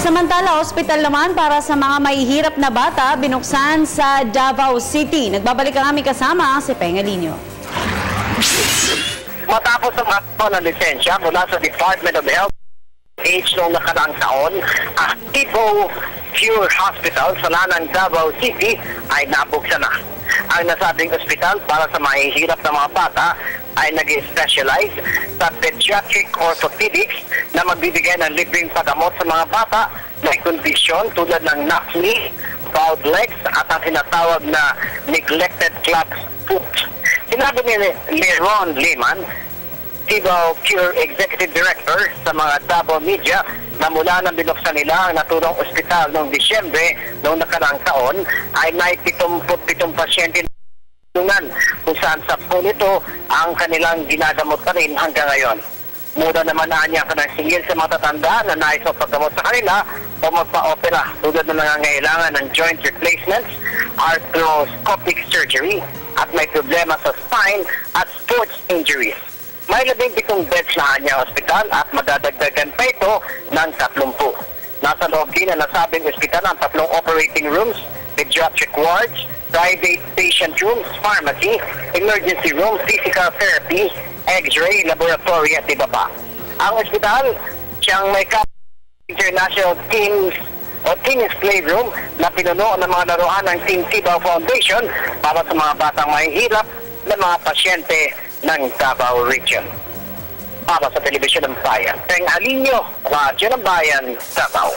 Samantala, hospital naman para sa mga mahihirap na bata binuksan sa Davao City. Nagbabalik ang aming kasama si Pengalinho. Matapos ang matapos ng lisensya mula sa Department of Health age noong nakaraang taon, ang Tipo Cure Hospital sa Lanang, Davao City ay nabuksan na. Ang nasabing ospital para sa mahihirap na mga bata ay nag-specialize sa pediatric orthopedics na magbibigay ng libreng pagamot sa mga bata may kondisyon tulad ng knock knee, bowed legs at ang tinatawag na neglected club foot. Sinabi ni Ron Lehman, Davao Cure Executive Director sa mga Davao Media, na mula nang binuksan nila ang naturang ospital noong Disyembre noong nakaraang taon ay may 77 pasyente kung saan 10 nito ang kanilang ginagamot pa rin hanggang ngayon. Muna naman na niya ka ng singil sa matatanda na nais o paggamot sa kanila o magpa-opera tulad na nangangailangan ng joint replacements, arthroscopic surgery at may problema sa spine at sports injuries. May 17 beds na niya ospital at madadagdagan pa ito ng 30. Nasa loob din na nasabing ospital ang 3 operating rooms, pediatric wards, private patient rooms, pharmacy, emergency room, physical therapy, X-ray, laboratory at iba pa. Ang ospital, siyang may international teams o teams playroom na pinuno ng mga laruan ng Team Tibao Foundation para sa mga batang mahihirap na mga pasyente ng Davao Region. Para sa Telebisyon ng Bayan, Pengalinho, Radyo ng Bayan, Davao.